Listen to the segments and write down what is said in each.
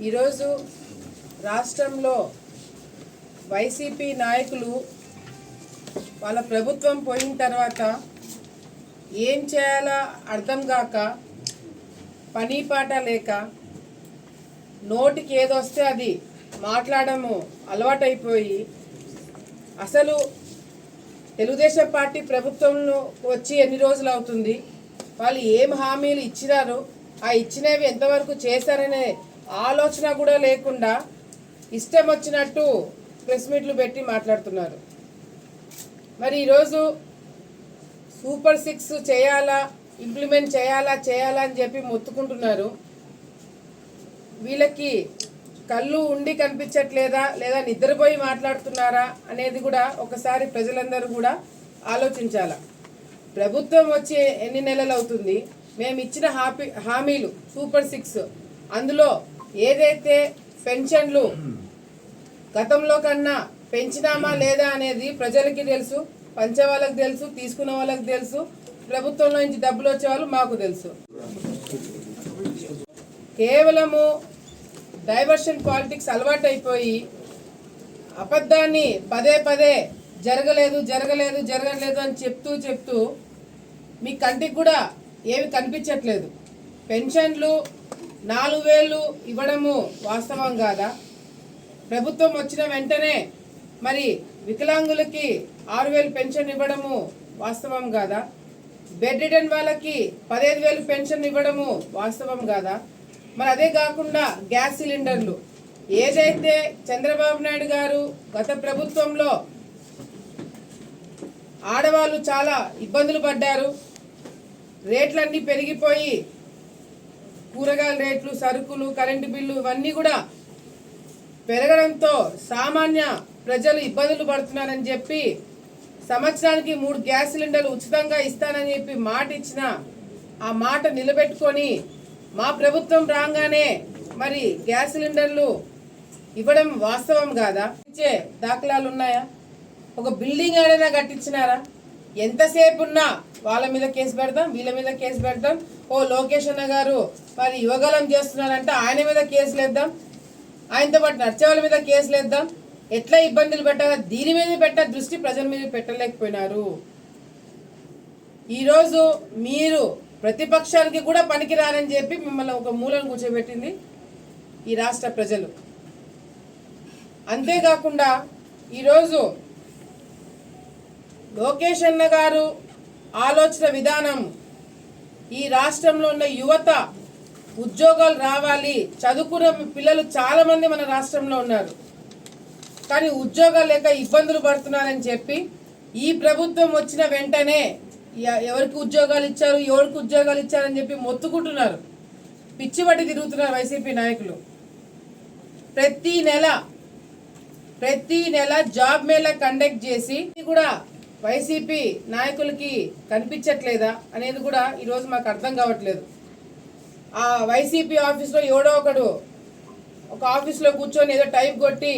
ఈరోజు రాష్ట్రంలో వైసీపీ నాయకులు వాళ్ళ ప్రభుత్వం పోయిన తర్వాత ఏం చేయాలో అర్థం కాక పని పాట లేక నోటికి ఏదొస్తే అది మాట్లాడము అలవాటైపోయి అసలు తెలుగుదేశం పార్టీ ప్రభుత్వంలో వచ్చి ఎన్ని రోజులు అవుతుంది, వాళ్ళు ఏం హామీలు ఇచ్చినారు, ఆ ఇచ్చినవి ఎంతవరకు చేశారనే ఆలోచన కూడా లేకుండా ఇష్టం వచ్చినట్టు ప్రెస్ మీట్లు పెట్టి మాట్లాడుతున్నారు. మరి ఈరోజు సూపర్ 6 చేయాలా, ఇంప్లిమెంట్ చేయాలా అని చెప్పి మొత్తుకుంటున్నారు. వీళ్ళకి కళ్ళు ఉండి కనిపించట్లేదా లేదా నిద్రపోయి మాట్లాడుతున్నారా అనేది కూడా ఒకసారి ప్రజలందరూ కూడా ఆలోచించాల. ప్రభుత్వం వచ్చి ఎన్ని నెలలు అవుతుంది, మేము ఇచ్చిన హామీలు సూపర్ 6 అందులో ఏదైతే పెన్షన్లు గతంలో కన్నా పెంచినామా లేదా అనేది ప్రజలకి తెలుసు, పంచే వాళ్ళకి తెలుసు, తీసుకున్న వాళ్ళకి తెలుసు, ప్రభుత్వంలో నుంచి డబ్బులు వచ్చే వాళ్ళు మాకు తెలుసు. కేవలము డైవర్షన్ పాలిటిక్స్ అలవాటు అయిపోయి అబద్ధాన్ని పదే పదే జరగలేదు అని చెప్తూ మీ కంటికి కూడా ఏమి కనిపించట్లేదు. పెన్షన్లు 4,000 ఇవ్వడము వాస్తవం కాదా? ప్రభుత్వం వచ్చిన వెంటనే మరి వికలాంగులకి 6,000 పెన్షన్ ఇవ్వడము వాస్తవం కాదా? బెడ్ రిడన్ వాళ్ళకి 15,000 పెన్షన్ ఇవ్వడము వాస్తవం కాదా? మరి అదే కాకుండా గ్యాస్ సిలిండర్లు ఏదైతే చంద్రబాబు నాయుడు గారు గత ప్రభుత్వంలో ఆడవాళ్ళు చాలా ఇబ్బందులు పడ్డారు, రేట్లన్నీ పెరిగిపోయి కూరగాయల రేట్లు, సరుకులు, కరెంటు బిల్లు ఇవన్నీ కూడా పెరగడంతో సామాన్య ప్రజలు ఇబ్బందులు పడుతున్నారని చెప్పి సంవత్సరానికి 3 గ్యాస్ సిలిండర్లు ఉచితంగా ఇస్తానని చెప్పి మాట ఇచ్చిన ఆ మాట నిలబెట్టుకొని మా ప్రభుత్వం రాగానే మరి గ్యాస్ సిలిండర్లు ఇవ్వడం వాస్తవం కాదా? ఇచ్చే దాఖలాలు ఉన్నాయా? ఒక బిల్డింగ్ ఏదైనా కట్టించినారా? ఎంతసేపు ఉన్నా వాళ్ళ మీద కేసు పెడతాం, వీళ్ళ మీద కేసు పెడతాం. ఓ లోకేష్ అన్న గారు మరి యువగలం చేస్తున్నారంటే ఆయన మీద కేసులు వేద్దాం, ఆయనతో పాటు నడిచే వాళ్ళ మీద కేసులు వేద్దాం. ఎట్లా ఇబ్బందులు పెట్టాలా దీని మీద దృష్టి ప్రజల మీద పెట్టలేకపోయినారు. ఈరోజు మీరు ప్రతిపక్షానికి కూడా పనికిరారని చెప్పి మిమ్మల్ని ఒక మూలను కూర్చోబెట్టింది ఈ రాష్ట్ర ప్రజలు. అంతేకాకుండా ఈరోజు లోకేష్ అన్న గారు ఆలోచన విధానం ఈ రాష్ట్రంలో ఉన్న యువత ఉద్యోగాలు రావాలి, చదువుకున్న పిల్లలు చాలా మంది మన రాష్ట్రంలో ఉన్నారు, కానీ ఉద్యోగాలు లేక ఇబ్బందులు పడుతున్నారని చెప్పి ఈ ప్రభుత్వం వచ్చిన వెంటనే ఎవరికి ఉద్యోగాలు ఇచ్చారని చెప్పి మొత్తుకుంటున్నారు. పిచ్చిబట్టి తిరుగుతున్నారు వైసీపీ నాయకులు. ప్రతి నెల జాబ్ మేళా కండక్ట్ చేసి కూడా వైసీపీ నాయకులకి కనిపించట్లేదా అనేది కూడా ఈరోజు మాకు అర్థం కావట్లేదు. ఆ వైసీపీ ఆఫీస్లో ఎవడో ఒకడు ఒక ఆఫీస్లో కూర్చొని ఏదో టైప్ కొట్టి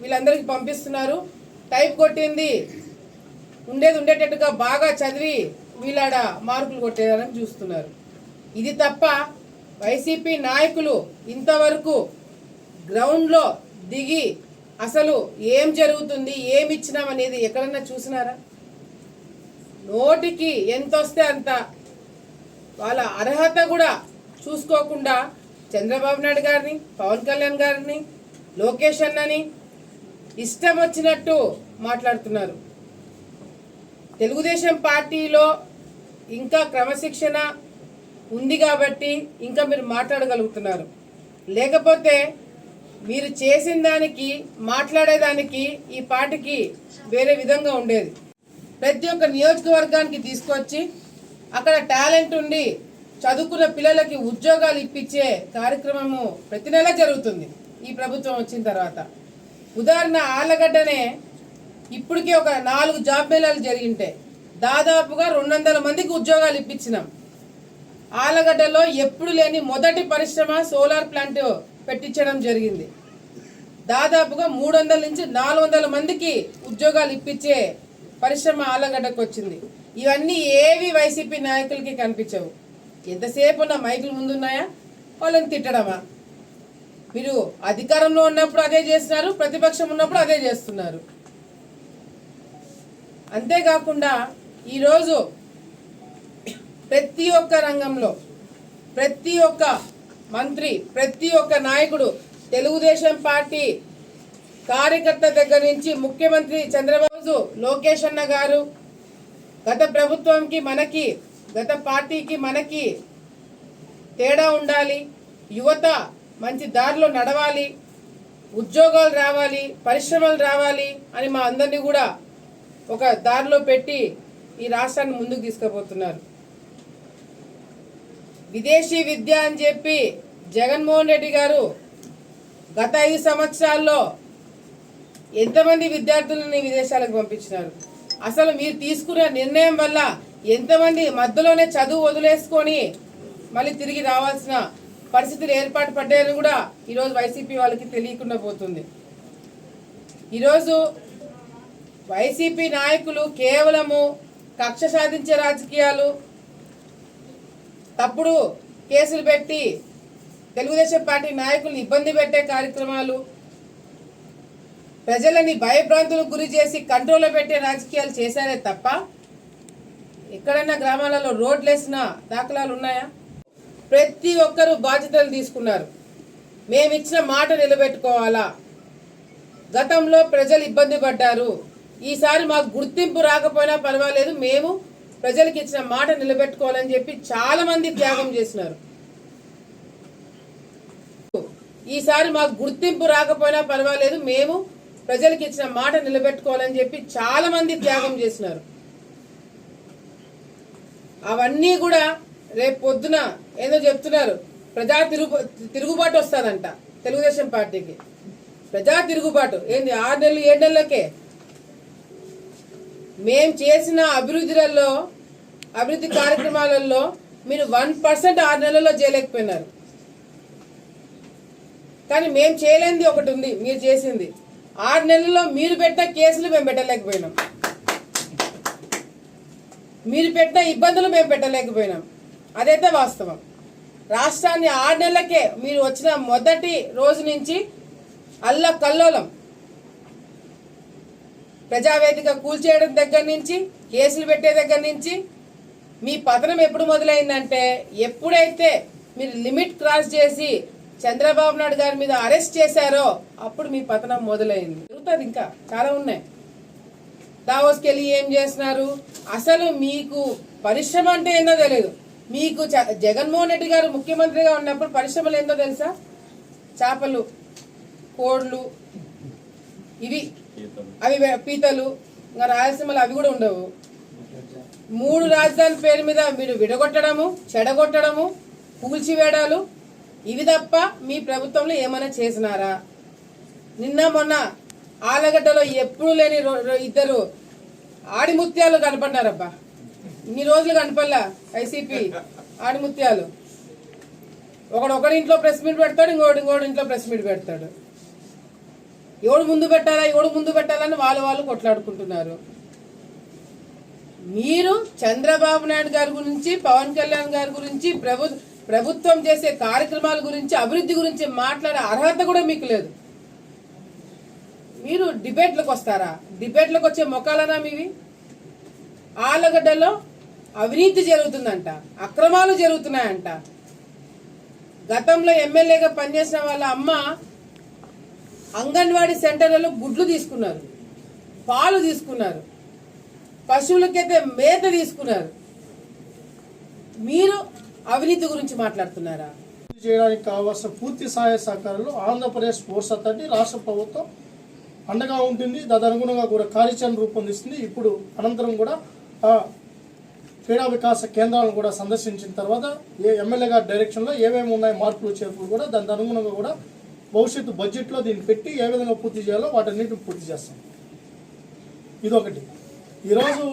వీళ్ళందరికీ పంపిస్తున్నారు. టైప్ కొట్టింది ఉండేటట్టుగా బాగా చదివి వీళ్ళాడ మార్కులు కొట్టేయాలని చూస్తున్నారు. ఇది తప్ప వైసీపీ నాయకులు ఇంతవరకు గ్రౌండ్లో దిగి అసలు ఏం జరుగుతుంది, ఏమి ఇచ్చినామనేది ఎక్కడన్నా చూసినారా? నోటికి ఎంత వస్తే అంత వాళ్ళ అర్హత కూడా చూసుకోకుండా చంద్రబాబు నాయుడు గారిని, పవన్ కళ్యాణ్ గారిని, లోకేష్ అన్నని ఇష్టం వచ్చినట్టు మాట్లాడుతున్నారు. తెలుగుదేశం పార్టీలో ఇంకా క్రమశిక్షణ ఉంది కాబట్టి ఇంకా మీరు మాట్లాడగలుగుతున్నారు. లేకపోతే మీరు చేసిన దానికి మాట్లాడేదానికి ఈ పార్టీకి వేరే విధంగా ఉండేది. ప్రతి ఒక్క నియోజకవర్గానికి తీసుకొచ్చి అక్కడ టాలెంట్ ఉండి చదువుకున్న పిల్లలకి ఉద్యోగాలు ఇప్పించే కార్యక్రమము ప్రతి నెల జరుగుతుంది ఈ ప్రభుత్వం వచ్చిన తర్వాత. ఉదాహరణ ఆళ్ళగడ్డనే ఇప్పటికే ఒక 4 జాబ్ మేళాలు జరిగింటాయి, దాదాపుగా 200 మందికి ఉద్యోగాలు ఇప్పించినాం. ఆళ్ళగడ్డలో ఎప్పుడు లేని మొదటి పరిశ్రమ సోలార్ ప్లాంట్ పెట్టించడం జరిగింది. దాదాపుగా 300 నుంచి 400 మందికి ఉద్యోగాలు ఇప్పించే పరిశ్రమ ఆళ్ళగడ్డకు వచ్చింది. ఇవన్నీ ఏవి వైసీపీ నాయకులకి కనిపించవు. ఎంతసేపు ఉన్న మైకులు ముందున్నాయా, వాళ్ళని తిట్టడమా, మీరు అధికారంలో ఉన్నప్పుడు అదే చేస్తున్నారు, ప్రతిపక్షం ఉన్నప్పుడు అదే చేస్తున్నారు. అంతేకాకుండా ఈరోజు ప్రతి ఒక్క రంగంలో ప్రతి ఒక్క మంత్రి, ప్రతి ఒక్క నాయకుడు, తెలుగుదేశం పార్టీ కార్యకర్త దగ్గర నుంచి ముఖ్యమంత్రి చంద్రబాబు, లోకేష్ అన్న గారు, గత ప్రభుత్వంకి మనకి, గత పార్టీకి మనకి తేడా ఉండాలి, యువత మంచి దారిలో నడవాలి, ఉద్యోగాలు రావాలి, పరిశ్రమలు రావాలి అని మా అందరినీ కూడా ఒక దారిలో పెట్టి ఈ రాష్ట్రాన్ని ముందుకు తీసుకుపోతున్నారు. విదేశీ విద్య అని చెప్పి జగన్మోహన్ రెడ్డి గారు గత 5 సంవత్సరాల్లో ఎంతమంది విద్యార్థులని విదేశాలకు పంపించినారు? అసలు మీరు తీసుకున్న నిర్ణయం వల్ల ఎంతమంది మధ్యలోనే చదువు వదిలేసుకొని మళ్ళీ తిరిగి రావాల్సిన పరిస్థితులు ఏర్పాటు పడ్డాయని కూడా ఈరోజు వైసీపీ వాళ్ళకి తెలియకుండా పోతుంది. ఈరోజు వైసీపీ నాయకులు కేవలము కక్ష సాధించే రాజకీయాలు, తప్పుడు కేసులు పెట్టి తెలుగుదేశం పార్టీ నాయకులను ఇబ్బంది పెట్టే కార్యక్రమాలు, ప్రజలని భయభ్రాంతులకు గురి చేసి కంట్రోల్లో పెట్టే రాజకీయాలు చేశారే తప్ప ఎక్కడైనా గ్రామాలలో రోడ్లు వేసిన దాఖలాలు ఉన్నాయా? ప్రతి ఒక్కరూ బాధ్యతలు తీసుకున్నారు. మేము ఇచ్చిన మాట నిలబెట్టుకోవాలా, గతంలో ప్రజలు ఇబ్బంది పడ్డారు, ఈసారి మాకు గుర్తింపు రాకపోయినా పర్వాలేదు, మేము ప్రజలకు ఇచ్చిన మాట నిలబెట్టుకోవాలని చెప్పి చాలా మంది త్యాగం చేసినారు. ఈసారి మాకు గుర్తింపు రాకపోయినా పర్వాలేదు, మేము ప్రజలకు ఇచ్చిన మాట నిలబెట్టుకోవాలని చెప్పి చాలా మంది త్యాగం చేసినారు. అవన్నీ కూడా రేపు పొద్దున ఏదో చెప్తున్నారు, ప్రజా తిరుగుబాటు వస్తుందంట తెలుగుదేశం పార్టీకి. ప్రజా తిరుగుబాటు ఏంది? 6 నెలలు 7 నెలలకే మేం చేసిన అభివృద్ధి కార్యక్రమాలలో మీరు 1% 6 నెలల్లో చేయలేకపోయినారు. కానీ మేము చేయలేనిది ఒకటి ఉంది, మీరు చేసింది. 6 నెలల్లో మీరు పెట్టిన కేసులు మేము పెట్టలేకపోయినాం, మీరు పెట్టిన ఇబ్బందులు మేము పెట్టలేకపోయినాం. అదైతే వాస్తవం. రాష్ట్రాన్ని 6 నెలలకే మీరు వచ్చిన మొదటి రోజు నుంచి అల్లకల్లోలం, ప్రజావేదిక కూల్చేయడం దగ్గర నుంచి, కేసులు పెట్టే దగ్గర నుంచి మీ పతనం ఎప్పుడు మొదలైందంటే, ఎప్పుడైతే మీరు లిమిట్ క్రాస్ చేసి చంద్రబాబు నాయుడు గారి మీద అరెస్ట్ చేశారో అప్పుడు మీ పతనం మొదలైంది. జరుగుతుంది, ఇంకా చాలా ఉన్నాయి. దావోస్కి వెళ్ళి ఏం చేస్తున్నారు? అసలు మీకు పరిశ్రమ అంటే ఏందో తెలియదు. మీకు జగన్మోహన్ రెడ్డి గారు ముఖ్యమంత్రిగా ఉన్నప్పుడు పరిశ్రమలు ఏందో తెలుసా? చేపలు, కోళ్లు, అవి పీతలు, ఇంకా రాయలసీమలు అవి కూడా ఉండవు. 3 రాజధాని పేరు మీద మీరు విడగొట్టడము, చెడగొట్టడము, కూల్చివేయడాలు, ఇవి తప్ప మీ ప్రభుత్వంలో ఏమైనా చేసినారా? నిన్న మొన్న ఆలగడ్డలో ఎప్పుడు లేని 2 ఆడిముత్యాలు కనపడ్డారబ్బా. ఇన్ని రోజులు కనపల్లా వైసీపీ ఆడిముత్యాలు. ఒకడి ఇంట్లో ప్రెస్ మీట్ పెడతాడు, ఇంకోటి ఇంట్లో ప్రెస్ మీట్ పెడతాడు. ఎవడు ముందు పెట్టాలని వాళ్ళు కొట్లాడుకుంటున్నారు. మీరు చంద్రబాబు నాయుడు గారి గురించి, పవన్ కళ్యాణ్ గారి గురించి, ప్రభుత్వం చేసే కార్యక్రమాల గురించి, అభివృద్ధి గురించి మాట్లాడే అర్హత కూడా మీకు లేదు. మీరు డిబేట్లకు వస్తారా? డిబేట్లకు వచ్చే మొక్కలనా మీవి? ఆలగడ్డలో అవినీతి జరుగుతుందంట, అక్రమాలు జరుగుతున్నాయంట. గతంలో ఎమ్మెల్యేగా పనిచేసిన వాళ్ళ అమ్మ అంగన్వాడీ సెంటర్లలో గుడ్లు తీసుకున్నారు, పాలు తీసుకున్నారు, పశువులకైతే మేత తీసుకున్నారు. మీరు అవినీతి గురించి మాట్లాడుతున్నారా? చేయడానికి కావాల్సిన పూర్తి సహాయ సహకారాలు ఆంధ్రప్రదేశ్ స్పోర్ట్స్ అథారిటీ రాష్ట్ర ప్రభుత్వం అండగా ఉంటుంది. తదనుగుణంగా కూడా కార్యాచరణ రూపొందిస్తుంది. ఇప్పుడు అనంతరం కూడా క్రీడా వికాస కేంద్రాలను కూడా సందర్శించిన తర్వాత ఎమ్మెల్యే గారి డైరెక్షన్లో ఏమేమి ఉన్నాయి మార్పులు చేర్పులు కూడా దానికి అనుగుణంగా కూడా భవిష్యత్తు బడ్జెట్లో దీన్ని పెట్టి ఏ విధంగా పూర్తి చేయాలో వాటన్నిటిని పూర్తి చేస్తాం. ఇదొకటి. ఈరోజు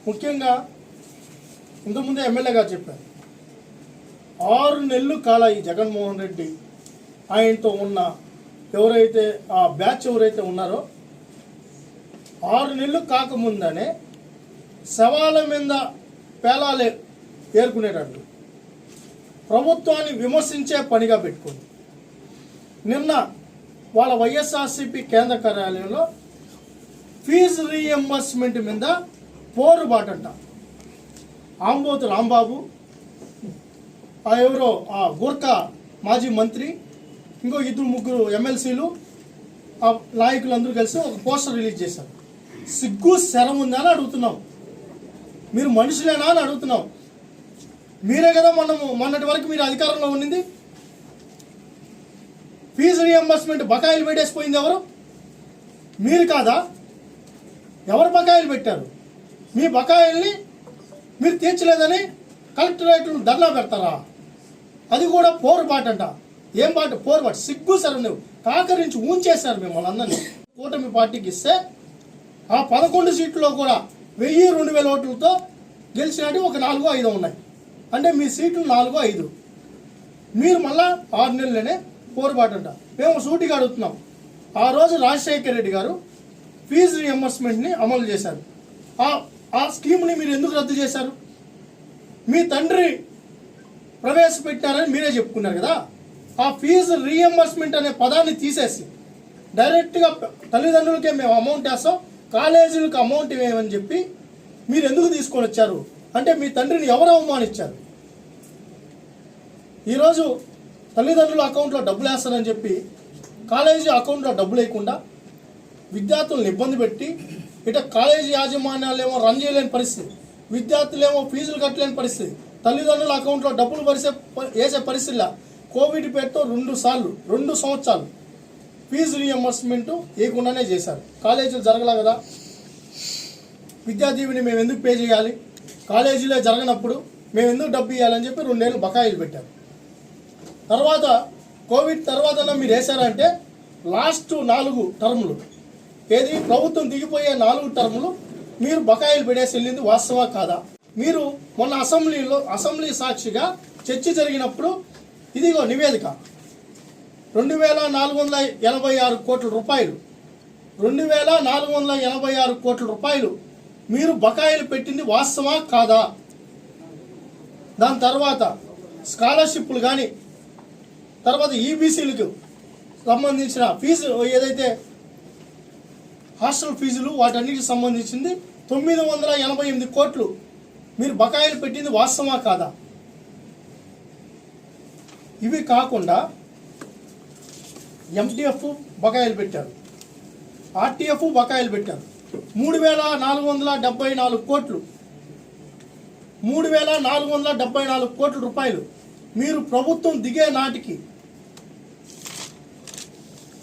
ముఖ్యంగా ఇంతకుముందే ఎమ్మెల్యే గారు చెప్పారు, 6 నెలలు కాల ఈ జగన్మోహన్ రెడ్డి ఆయనతో ఉన్న ఎవరైతే ఆ బ్యాచ్ ఎవరైతే ఉన్నారో 6 నెలలు కాకముందనే శవాల మీద పేలాలే ఏరుకునేటట్లు ప్రభుత్వాన్ని విమర్శించే పనిగా పెట్టుకుంది. నిన్న వాళ్ళ వైఎస్ఆర్సీపీ కేంద్ర కార్యాలయంలో ఫీజు రీఎంబర్స్మెంట్ మీద పోరుబాటంట. ఆంబోతు రాంబాబు, ఎవరో గూర్ఖా మాజీ మంత్రి, ఇంకో 2-3 ఎమ్మెల్సీలు, ఆ నాయకులందరూ కలిసి ఒక పోస్టర్ రిలీజ్ చేశారు. సిగ్గు శరం ఉందా అని అడుగుతున్నాం. మీరు మనుషులేనా అని అడుగుతున్నాం. మీరే కదా మొన్నటి వరకు మీరు అధికారంలో ఉండింది. ఫీజు రీఎంబర్స్మెంట్ బకాయిలు పెట్టేసిపోయింది ఎవరు? మీరు కాదా? ఎవరు బకాయిలు పెట్టారు? మీ బకాయిల్ని మీరు తీర్చలేదని కలెక్టరేట్లు ధర్నా పెడతారా? అది కూడా పోరుబాటంట. ఏం బాట? పోరుబాటు. సిగ్గు సరే నువ్వు కాకరించి ఊంచేశారు మిమ్మల్ని అందరినీ. కూటమి పార్టీకి ఇస్తే ఆ 11 సీట్లలో కూడా 1000-2000 ఓట్లతో గెలిచినట్టు ఒక 4-5 ఉన్నాయి. అంటే మీ సీట్లు 4-5. మీరు మళ్ళా 6 నెలలనే పోరుబాటంట. మేము సూటిగా అడుగుతున్నాం. ఆ రోజు రాజశేఖర రెడ్డి గారు ఫీజు రీఎంబర్స్మెంట్ని అమలు చేశారు. ఆ స్కీమ్ని మీరు ఎందుకు రద్దు చేశారు? మీ తండ్రి ప్రవేశపెట్టారని మీరే చెప్పుకున్నారు కదా. ఆ ఫీజు రీఎంబర్స్మెంట్ అనే పదాన్ని తీసేసి డైరెక్ట్గా తల్లిదండ్రులకే మేము అమౌంట్ వేస్తాం, కాలేజీలకు అమౌంట్ ఇవ్వమని చెప్పి మీరు ఎందుకు తీసుకొని వచ్చారు? అంటే మీ తండ్రిని ఎవరు అవమానించారు? ఈరోజు తల్లిదండ్రుల అకౌంట్లో డబ్బులు వేస్తారని చెప్పి కాలేజీ అకౌంట్లో డబ్బులు వేయకుండా విద్యార్థులను ఇబ్బంది పెట్టి ఇట కాలేజీ యాజమాన్యాలేమో రన్ చేయలేని పరిస్థితి, విద్యార్థులేమో ఫీజులు కట్టలేని పరిస్థితి, తల్లిదండ్రుల అకౌంట్లో డబ్బులు వేసే పరిస్థితిలా కోవిడ్ పేరుతో 2 సంవత్సరాలు ఫీజు రీఎంబర్స్మెంట్ వేయకుండానే చేశారు. కాలేజీలు జరగలే కదా. విద్యాదీవిని మేము ఎందుకు పే చేయాలి? కాలేజీలో జరగనప్పుడు మేము ఎందుకు డబ్బు ఇవ్వాలని చెప్పి 2 ఏళ్ళు బకాయిలు పెట్టారు. తర్వాత కోవిడ్ తర్వాత మీరు వేశారంటే లాస్ట్ 4 టర్ములు, ఏది ప్రభుత్వం దిగిపోయే 4 టర్ములు మీరు బకాయిలు పెట్టేసి వెళ్ళింది వాస్తవా కాదా? మీరు మొన్న అసెంబ్లీ సాక్షిగా చర్చ జరిగినప్పుడు ఇదిగో నివేదిక 2486 కోట్ల రూపాయలు 2486 కోట్ల రూపాయలు మీరు బకాయిలు పెట్టింది వాస్తవా కాదా? దాని తర్వాత స్కాలర్షిప్లు కానీ, తర్వాత ఈబీసీలకు సంబంధించిన ఫీజు ఏదైతే హాస్టల్ ఫీజులు వాటన్నిటికి సంబంధించింది 988 కోట్లు మీరు బకాయిలు పెట్టింది వాస్తవా కాదా? ఇవి కాకుండా ఎంటీఎఫ్ బకాయిలు పెట్టారు, ఆర్టీఎఫ్ బకాయిలు పెట్టారు. 3474 కోట్లు 3474 కోట్ల రూపాయలు మీరు ప్రభుత్వం దిగే నాటికి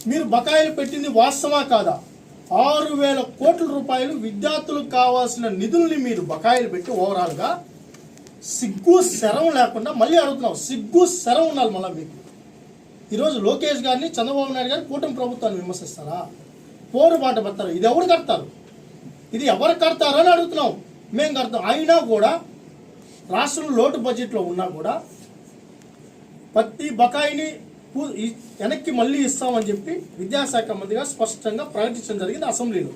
మీరు బకాయిలు పెట్టింది వాస్తవా కాదా? 6000 కోట్ల రూపాయలు విద్యార్థులకు కావాల్సిన నిధుల్ని మీరు బకాయిలు పెట్టి ఓవరాల్గా సిగ్గు శరం లేకుండా మళ్ళీ అడుగుతున్నాం. సిగ్గు శరం ఉండాలి మళ్ళీ మీకు. ఈరోజు లోకేష్ గారిని, చంద్రబాబు నాయుడు గారిని, కూటమి ప్రభుత్వాన్ని విమర్శిస్తారా? పోరుబాట పడతారు. ఇది ఎవరు కడతారు? ఇది ఎవరు కడతారు అని అడుగుతున్నాం. మేము కడతాం. అయినా కూడా రాష్ట్రంలో లోటు బడ్జెట్లో ఉన్నా కూడా ప్రతి బకాయిని వెనక్కి మళ్ళీ ఇస్తామని చెప్పి విద్యాశాఖ మంత్రిగా స్పష్టంగా ప్రకటించడం జరిగింది అసెంబ్లీలో.